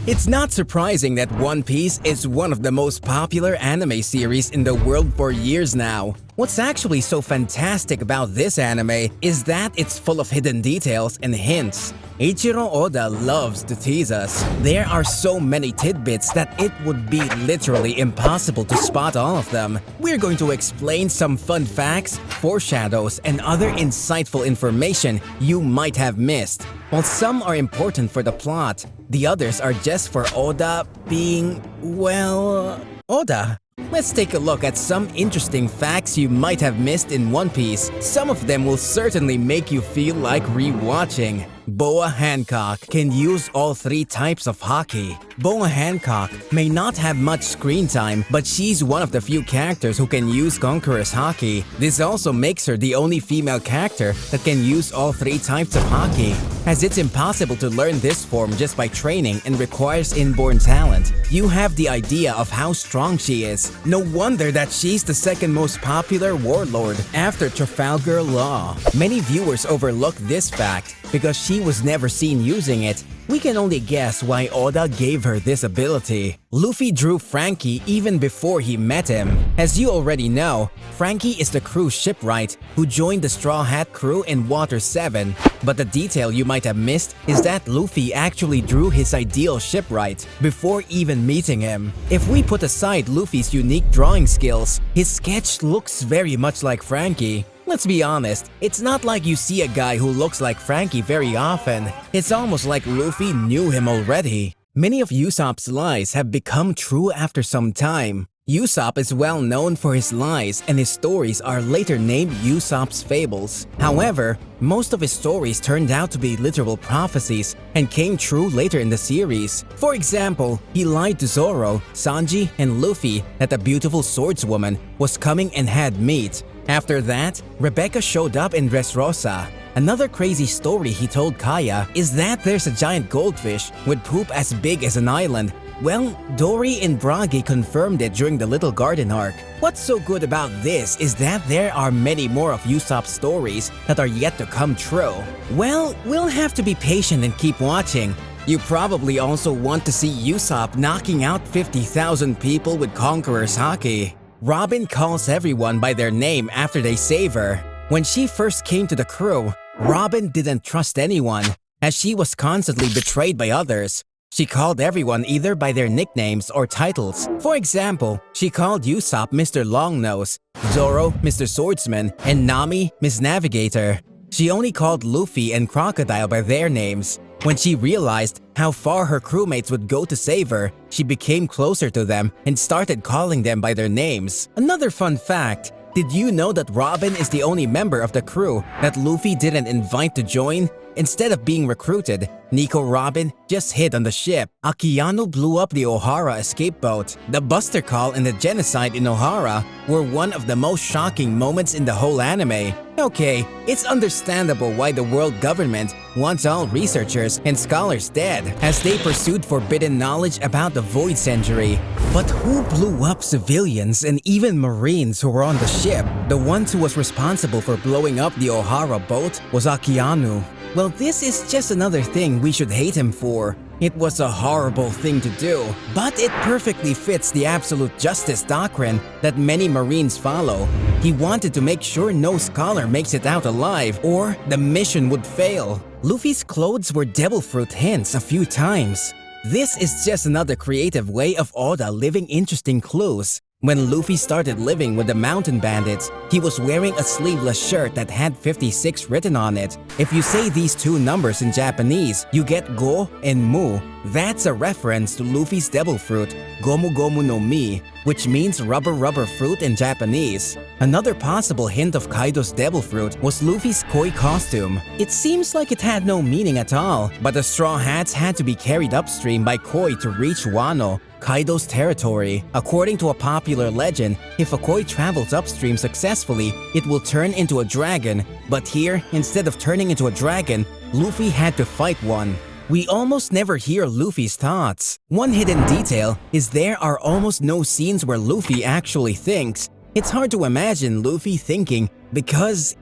It's not surprising that One Piece is one of the most popular anime series in the world for years now. What's actually so fantastic about this anime is that it's full of hidden details and hints. Eiichiro Oda loves to tease us. There are so many tidbits that it would be literally impossible to spot all of them. We're going to explain some fun facts, foreshadows, and other insightful information you might have missed. While some are important for the plot, the others are just for Oda being, well, Oda. Let's take a look at some interesting facts you might have missed in One Piece. Some of them will certainly make you feel like rewatching. Boa Hancock can use all three types of Haki. Boa Hancock may not have much screen time, but she's one of the few characters who can use Conqueror's Haki. This also makes her the only female character that can use all three types of Haki, as it's impossible to learn this form just by training and requires inborn talent. You have the idea of how strong she is. No wonder that she's the second most popular warlord after Trafalgar Law. Many viewers overlook this fact because she was never seen using it. We can only guess why Oda gave her this ability. Luffy drew Franky even before he met him. As you already know, Franky is the crew's shipwright who joined the Straw Hat crew in Water 7. But the detail you might have missed is that Luffy actually drew his ideal shipwright before even meeting him. If we put aside Luffy's unique drawing skills, his sketch looks very much like Franky. Let's be honest, it's not like you see a guy who looks like Franky very often. It's almost like Luffy knew him already. Many of Usopp's lies have become true after some time. Usopp is well known for his lies, and his stories are later named Usopp's Fables. However, most of his stories turned out to be literal prophecies and came true later in the series. For example, he lied to Zoro, Sanji, and Luffy that the beautiful swordswoman was coming and had meat. After that, Rebecca showed up in Dressrosa. Another crazy story he told Kaya is that there's a giant goldfish with poop as big as an island. Well, Dory and Bragi confirmed it during the Little Garden arc. What's so good about this is that there are many more of Usopp's stories that are yet to come true. Well, we'll have to be patient and keep watching. You probably also want to see Usopp knocking out 50,000 people with Conqueror's Haki. Robin calls everyone by their name after they save her. When she first came to the crew, Robin didn't trust anyone, as she was constantly betrayed by others. She called everyone either by their nicknames or titles. For example, she called Usopp Mr. Longnose, Zoro Mr. Swordsman, and Nami Miss Navigator. She only called Luffy and Crocodile by their names. When she realized how far her crewmates would go to save her, she became closer to them and started calling them by their names. Another fun fact, did you know that Robin is the only member of the crew that Luffy didn't invite to join? Instead of being recruited, Nico Robin just hid on the ship. Akainu blew up the Ohara escape boat. The Buster Call and the genocide in Ohara were one of the most shocking moments in the whole anime. Okay, it's understandable why the world government wants all researchers and scholars dead, as they pursued forbidden knowledge about the Void Century. But who blew up civilians and even Marines who were on the ship? The one who was responsible for blowing up the Ohara boat was Akainu. Well, this is just another thing we should hate him for. It was a horrible thing to do, but it perfectly fits the absolute justice doctrine that many Marines follow. He wanted to make sure no scholar makes it out alive, or the mission would fail. Luffy's clothes were devil fruit hints a few times. This is just another creative way of Oda leaving interesting clues. When Luffy started living with the mountain bandits, he was wearing a sleeveless shirt that had 56 written on it. If you say these two numbers in Japanese, you get Go and Mu. That's a reference to Luffy's devil fruit, Gomu Gomu no Mi, which means rubber fruit in Japanese. Another possible hint of Kaido's devil fruit was Luffy's koi costume. It seems like it had no meaning at all, but the Straw Hats had to be carried upstream by koi to reach Wano, Kaido's territory. According to a popular legend, if a koi travels upstream successfully, it will turn into a dragon. But here, instead of turning into a dragon, Luffy had to fight one. We almost never hear Luffy's thoughts. One hidden detail is there are almost no scenes where Luffy actually thinks. It's hard to imagine Luffy thinking because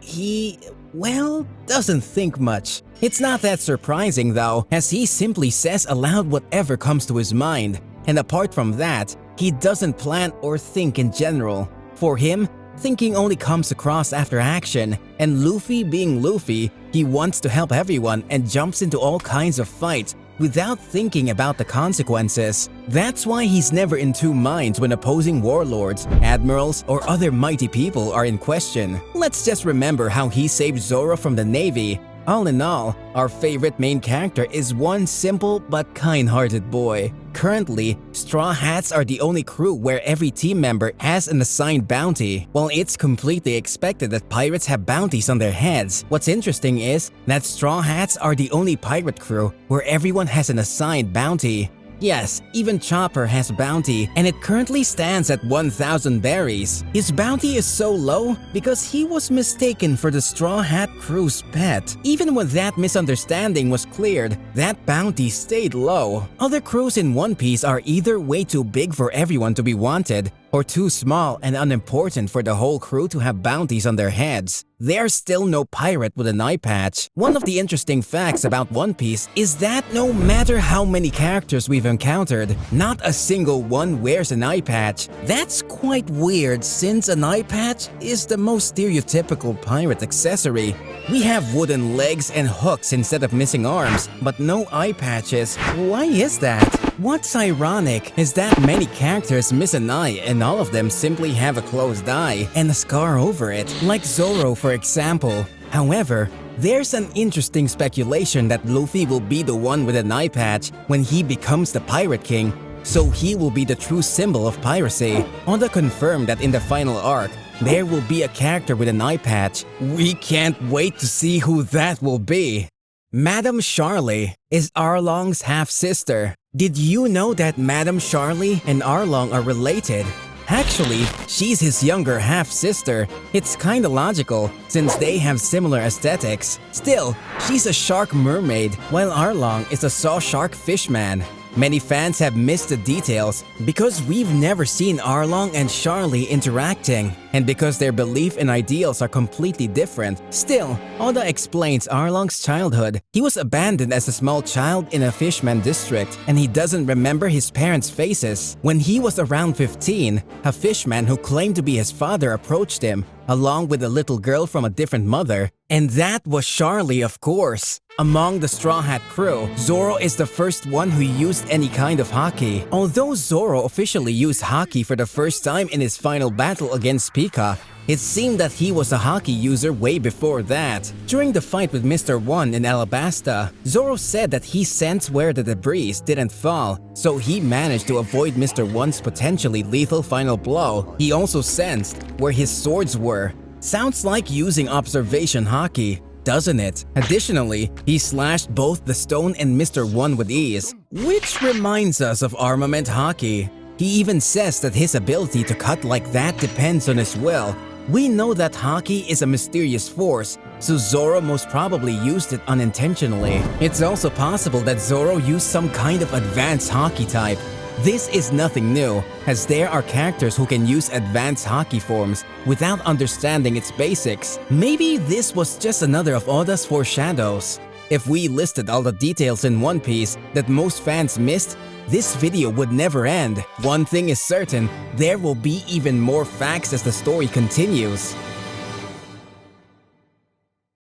well, doesn't think much. It's not that surprising though, as he simply says aloud whatever comes to his mind. And apart from that, he doesn't plan or think in general. For him, thinking only comes across after action, and Luffy being Luffy, he wants to help everyone and jumps into all kinds of fights without thinking about the consequences. That's why he's never in two minds when opposing warlords, admirals, or other mighty people are in question. Let's just remember how he saved Zoro from the Navy. All in all, our favorite main character is one simple but kind-hearted boy. Currently, Straw Hats are the only crew where every team member has an assigned bounty. While it's completely expected that pirates have bounties on their heads, what's interesting is that Straw Hats are the only pirate crew where everyone has an assigned bounty. Yes, even Chopper has bounty, and it currently stands at 1,000 berries. His bounty is so low because he was mistaken for the Straw Hat crew's pet. Even when that misunderstanding was cleared, that bounty stayed low. Other crews in One Piece are either way too big for everyone to be wanted, or too small and unimportant for the whole crew to have bounties on their heads. There's still no pirate with an eye patch. One of the interesting facts about One Piece is that no matter how many characters we've encountered, not a single one wears an eye patch. That's quite weird since an eye patch is the most stereotypical pirate accessory. We have wooden legs and hooks instead of missing arms, but no eye patches. Why is that? What's ironic is that many characters miss an eye and all of them simply have a closed eye and a scar over it, like Zoro for example. However, there's an interesting speculation that Luffy will be the one with an eye patch when he becomes the Pirate King, so he will be the true symbol of piracy. Oda confirmed that in the final arc, there will be a character with an eye patch. We can't wait to see who that will be. Madame Charlie is Arlong's half-sister. Did you know that Madame Charlie and Arlong are related? Actually, she's his younger half-sister. It's kinda logical, since they have similar aesthetics. Still, she's a shark mermaid, while Arlong is a saw shark fishman. Many fans have missed the details because we've never seen Arlong and Charlie interacting, and because their belief and ideals are completely different. Still, Oda explains Arlong's childhood. He was abandoned as a small child in a fishman district, and he doesn't remember his parents' faces. When he was around 15, a fishman who claimed to be his father approached him, along with a little girl from a different mother, and that was Charlie, of course. Among the Straw Hat crew, Zoro is the first one who used any kind of Haki. Although Zoro officially used Haki for the first time in his final battle against Pika, it seemed that he was a Haki user way before that. During the fight with Mr. One in Alabasta, Zoro said that he sensed where the debris didn't fall, so he managed to avoid Mr. One's potentially lethal final blow. He also sensed where his swords were. Sounds like using observation Haki, doesn't it? Additionally, he slashed both the stone and Mr. One with ease, which reminds us of armament Haki. He even says that his ability to cut like that depends on his will. We know that Haki is a mysterious force, so Zoro most probably used it unintentionally. It's also possible that Zoro used some kind of advanced Haki type. This is nothing new, as there are characters who can use advanced Haki forms without understanding its basics. Maybe this was just another of Oda's foreshadows. If we listed all the details in One Piece that most fans missed, this video would never end. One thing is certain, there will be even more facts as the story continues.